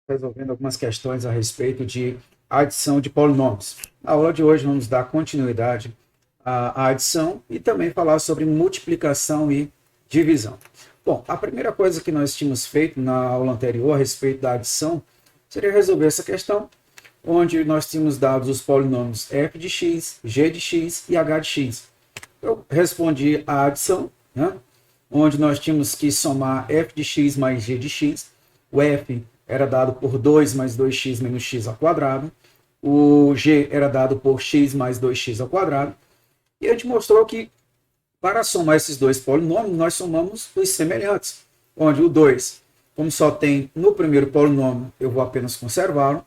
Resolvendo algumas questões a respeito de adição de polinômios. Na aula de hoje vamos dar continuidade à adição e também falar sobre multiplicação e divisão. Bom, a primeira coisa que nós tínhamos feito na aula anterior a respeito da adição seria resolver essa questão, onde nós tínhamos dados os polinômios f de x, g de x e h de x. Eu respondi a adição, né, onde nós tínhamos que somar f de x mais g de x. O f era dado por 2 mais 2x menos x ao quadrado. O g era dado por x mais 2x ao quadrado. E a gente mostrou que, para somar esses dois polinômios, nós somamos os semelhantes, onde o 2, como só tem no primeiro polinômio, eu vou apenas conservá-lo.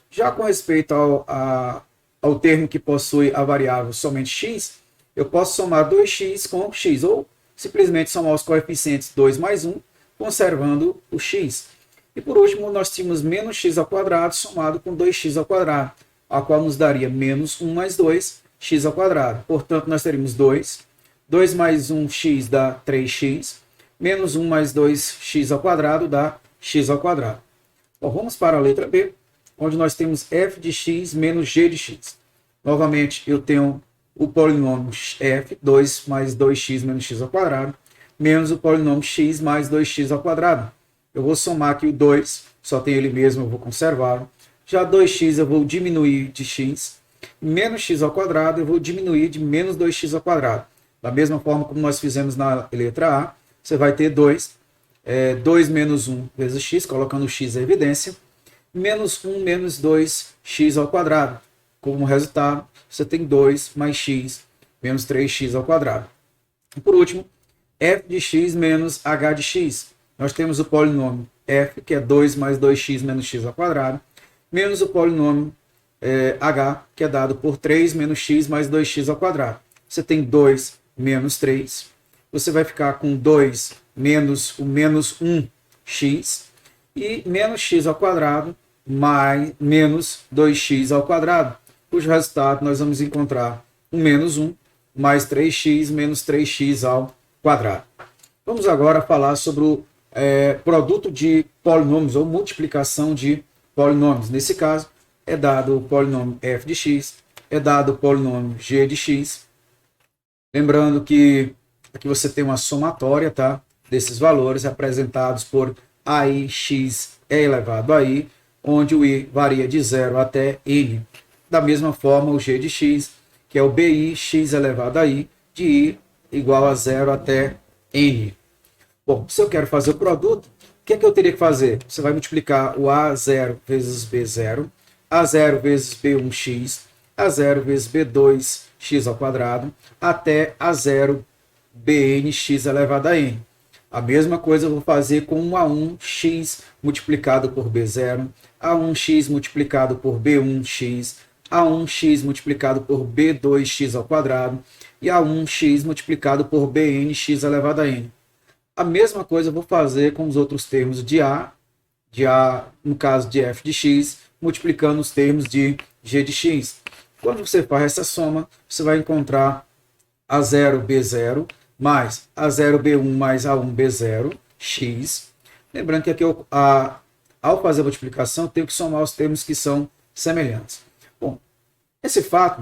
Já com respeito ao termo que possui a variável somente x, eu posso somar 2x com x, ou simplesmente somar os coeficientes 2 mais 1, conservando o x. E por último, nós tínhamos menos x ao quadrado somado com 2x ao quadrado, a qual nos daria menos 1 mais 2, x ao quadrado. Portanto, nós teríamos 2. 2 mais 1x dá 3x. Menos 1 mais 2x ao quadrado dá x ao quadrado. Bom, vamos para a letra B, onde nós temos f de x menos g de x. Novamente, eu tenho o polinômio f, 2 mais 2x menos x ao quadrado, menos o polinômio x mais 2x ao quadrado. Eu vou somar aqui o 2, só tem ele mesmo, eu vou conservá-lo. Já 2x eu vou diminuir de x. Menos x ao quadrado eu vou diminuir de menos 2x ao quadrado. Da mesma forma como nós fizemos na letra A, você vai ter 2. 2 menos 1 vezes x, colocando o x em evidência. Menos 1 menos 2x ao quadrado. Como resultado, você tem 2 mais x menos 3x ao quadrado. E por último, f de x menos h de x. Nós temos o polinômio f, que é 2 mais 2x menos x ao quadrado, menos o polinômio h, que é dado por 3 menos x mais 2x ao quadrado. Você tem 2 menos 3. Você vai ficar com 2 menos o menos 1x e menos x ao quadrado mais menos 2x ao quadrado, cujo resultado nós vamos encontrar o menos 1 mais 3x menos 3x ao quadrado. Vamos agora falar sobre o produto de polinômios ou multiplicação de polinômios. Nesse caso, é dado o polinômio f de x, é dado o polinômio g de x. Lembrando que aqui você tem uma somatória, tá, desses valores representados por ai x é elevado a i, onde o i varia de 0 até n. Da mesma forma, o g de x, que é o bi x elevado a i, de i igual a 0 até n. Bom, se eu quero fazer o produto, o que é que eu teria que fazer? Você vai multiplicar o A0 vezes B0, A0 vezes B1x, A0 vezes B2x ao quadrado, até A0 BNx elevado a n. A mesma coisa eu vou fazer com o A1x multiplicado por B0, A1x multiplicado por B1x, A1x multiplicado por B2x ao quadrado e A1x multiplicado por BNx elevado a n. A mesma coisa eu vou fazer com os outros termos de A, no caso de f de x, multiplicando os termos de g de x. Quando você faz essa soma, você vai encontrar A0B0 mais A0B1 mais A1B0, x. Lembrando que aqui ao fazer a multiplicação, eu tenho que somar os termos que são semelhantes. Bom, esse fato,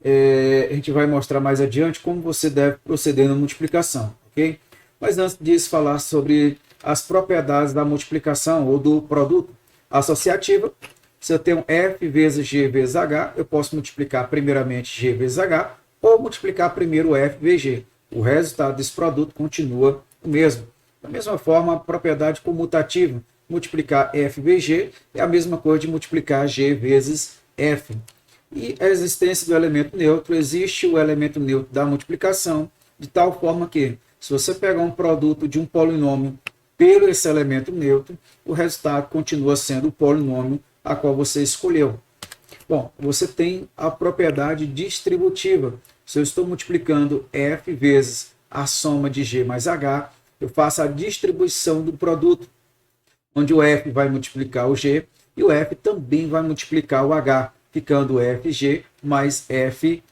a gente vai mostrar mais adiante como você deve proceder na multiplicação, ok? Mas antes disso, falar sobre as propriedades da multiplicação ou do produto associativa. Se eu tenho f vezes g vezes h, eu posso multiplicar primeiramente g vezes h ou multiplicar primeiro f vezes g. O resultado desse produto continua o mesmo. Da mesma forma, a propriedade comutativa, multiplicar f vezes g é a mesma coisa de multiplicar g vezes f. E a existência do elemento neutro, existe o elemento neutro da multiplicação, de tal forma que, se você pegar um produto de um polinômio pelo esse elemento neutro, o resultado continua sendo o polinômio a qual você escolheu. Bom, você tem a propriedade distributiva. Se eu estou multiplicando f vezes a soma de g mais h, eu faço a distribuição do produto, onde o f vai multiplicar o g e o f também vai multiplicar o h, ficando fg mais fh.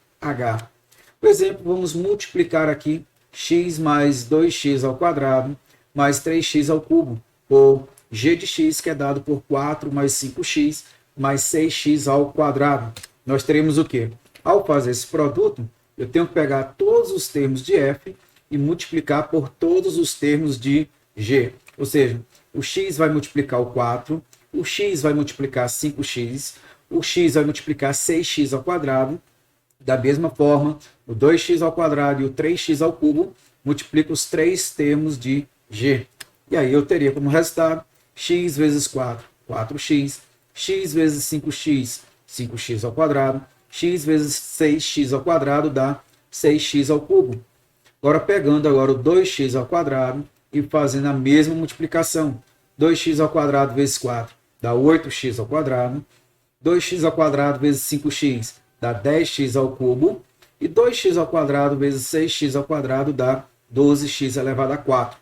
Por exemplo, vamos multiplicar aqui x mais 2x ao quadrado mais 3x ao cubo, ou g de x, que é dado por 4 mais 5x mais 6x ao quadrado. Nós teremos o quê? Ao fazer esse produto, eu tenho que pegar todos os termos de f e multiplicar por todos os termos de g. Ou seja, o x vai multiplicar o 4, o x vai multiplicar 5x, o x vai multiplicar 6x ao quadrado. Da mesma forma, o 2x ao quadrado e o 3x ao cubo multiplica os três termos de g. E aí eu teria como resultado x vezes 4, 4x, x vezes 5x, 5x ao quadrado, x vezes 6x ao quadrado dá 6x ao cubo. Agora pegando agora o 2x ao quadrado e fazendo a mesma multiplicação. 2x ao quadrado vezes 4 dá 8x ao quadrado. 2x ao quadrado vezes 5x dá 10x ao cubo. E 2x ao quadrado vezes 6x ao quadrado dá 12x elevado a 4.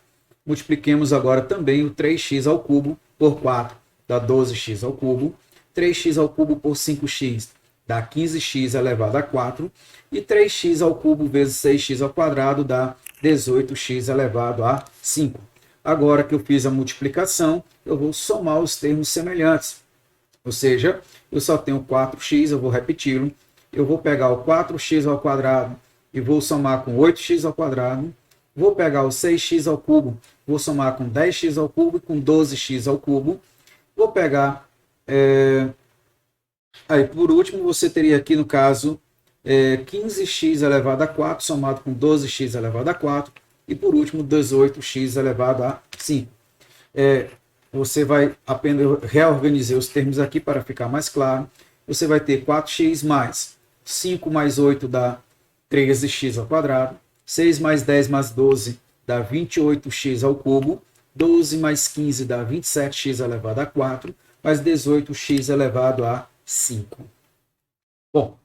Multipliquemos agora também o 3x ao cubo por 4, dá 12x ao cubo. 3x ao cubo por 5x dá 15x elevado a 4. E 3x ao cubo vezes 6x ao quadrado dá 18x elevado a 5. Agora que eu fiz a multiplicação, eu vou somar os termos semelhantes. Ou seja, eu só tenho 4x, eu vou repeti-lo. Eu vou pegar o 4x ao quadrado e vou somar com 8x ao quadrado. Vou pegar o 6x ao cubo, vou somar com 10x ao cubo e com 12x ao cubo. Vou pegar... Aí, por último, você teria aqui, no caso, 15x elevado a 4, somado com 12x elevado a 4. E, por último, 18x elevado a 5. Você vai apenas reorganizar os termos aqui para ficar mais claro. Você vai ter 4x mais 5 mais 8 dá 13x ao quadrado. 6 mais 10 mais 12 dá 28x ao cubo. 12 mais 15 dá 27x elevado a 4. Mais 18x elevado a 5. Bom,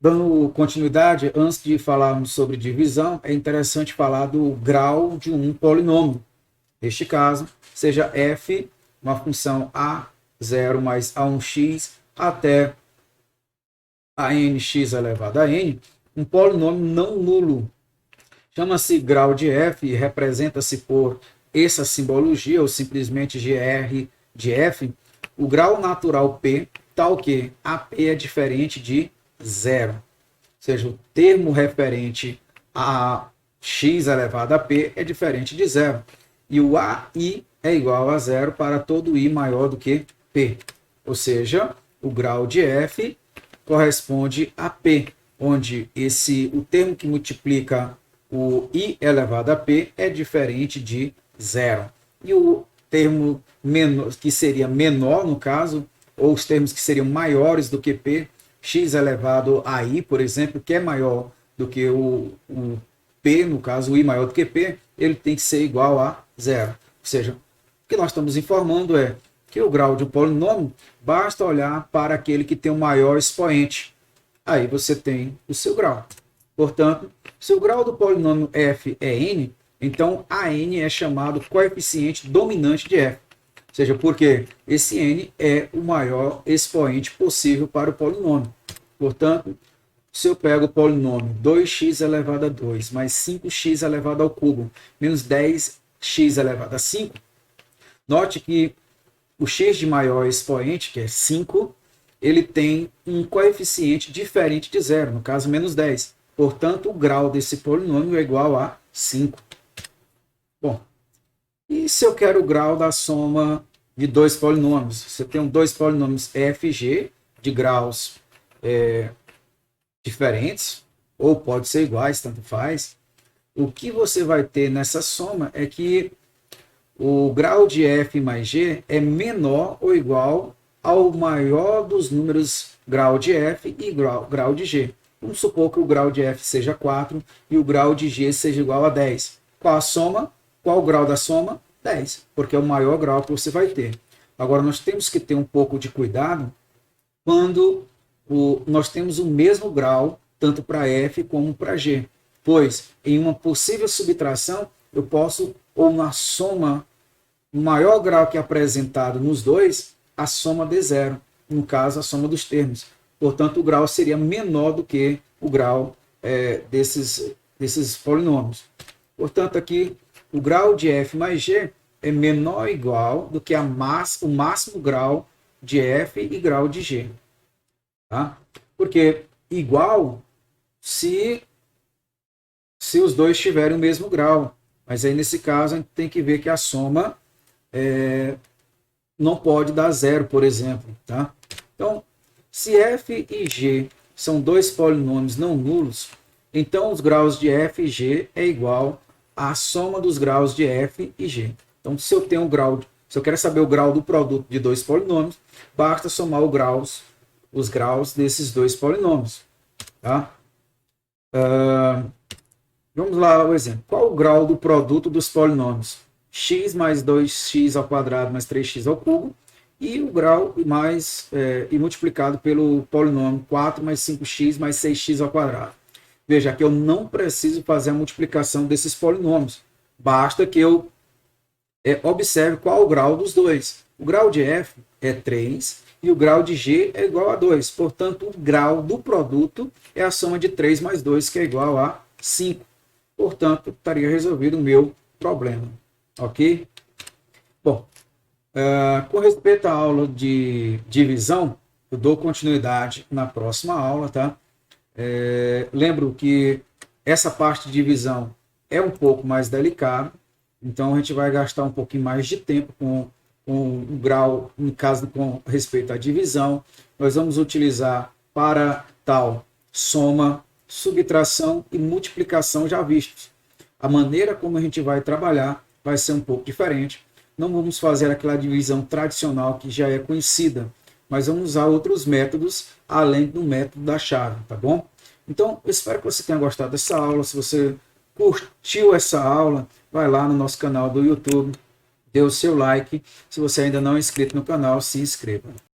dando continuidade, antes de falarmos sobre divisão, é interessante falar do grau de um polinômio. Neste caso, seja f uma função a0 mais a1x até a nx elevado a n, um polinômio não nulo. Chama-se grau de f e representa-se por essa simbologia, ou simplesmente gr de f. O grau natural p, tal que ap é diferente de zero. Ou seja, o termo referente a x elevado a p é diferente de zero. E o ai é igual a zero para todo i maior do que p. Ou seja, o grau de f corresponde a p, onde o termo que multiplica o i elevado a p é diferente de zero. E o termo menor, que seria menor no caso, ou os termos que seriam maiores do que p, x elevado a i, por exemplo, que é maior do que o p, no caso, o i maior do que p, ele tem que ser igual a zero. Ou seja, o que nós estamos informando é que o grau de um polinômio, basta olhar para aquele que tem o maior expoente. Aí você tem o seu grau. Portanto, se o grau do polinômio f é n, então a n é chamado coeficiente dominante de f. Ou seja, porque esse n é o maior expoente possível para o polinômio. Portanto, se eu pego o polinômio 2x elevado a 2 mais 5x elevado ao cubo menos 10x elevado a 5, note que o x de maior expoente, que é 5, ele tem um coeficiente diferente de zero, no caso menos 10. Portanto, o grau desse polinômio é igual a 5. Bom, e se eu quero o grau da soma de dois polinômios? Você tem dois polinômios f e g de graus diferentes, ou pode ser iguais, tanto faz. O que você vai ter nessa soma é que o grau de f mais g é menor ou igual ao maior dos números grau de f e grau de g. Vamos supor que o grau de f seja 4 e o grau de g seja igual a 10. Qual a soma? Qual o grau da soma? 10, porque é o maior grau que você vai ter. Agora, nós temos que ter um pouco de cuidado quando nós temos o mesmo grau, tanto para f como para g. Pois, em uma possível subtração, eu posso, ou na soma, o maior grau que é apresentado nos dois, a soma de zero. No caso, a soma dos termos. Portanto, o grau seria menor do que o grau desses polinômios. Portanto, aqui, o grau de f mais g é menor ou igual do que o máximo grau de F e grau de G. Tá? Porque igual se os dois tiverem o mesmo grau. Mas aí, nesse caso, a gente tem que ver que a soma não pode dar zero, por exemplo. Tá? Então, se F e G são dois polinômios não nulos, então os graus de F e G é igual à soma dos graus de F e G. Então, se eu quero saber o grau do produto de dois polinômios, basta somar os graus desses dois polinômios. Tá? Vamos lá o exemplo. Qual o grau do produto dos polinômios? X mais 2x ao quadrado mais 3x ao cubo, e o grau e multiplicado pelo polinômio 4 mais 5x mais 6x ao quadrado. Veja que eu não preciso fazer a multiplicação desses polinômios. Basta que eu observe qual o grau dos dois. O grau de F é 3 e o grau de G é igual a 2. Portanto, o grau do produto é a soma de 3 mais 2, que é igual a 5. Portanto, estaria resolvido o meu problema. Ok? Bom, com respeito à aula de divisão, eu dou continuidade na próxima aula, tá? Lembro que essa parte de divisão é um pouco mais delicada, então a gente vai gastar um pouquinho mais de tempo com o grau, no caso com respeito à divisão. Nós vamos utilizar para tal soma, subtração e multiplicação já vistos. A maneira como a gente vai trabalhar vai ser um pouco diferente. Não vamos fazer aquela divisão tradicional que já é conhecida, mas vamos usar outros métodos além do método da chave, tá bom? Então, eu espero que você tenha gostado dessa aula. Se você curtiu essa aula, vai lá no nosso canal do YouTube, dê o seu like. Se você ainda não é inscrito no canal, se inscreva.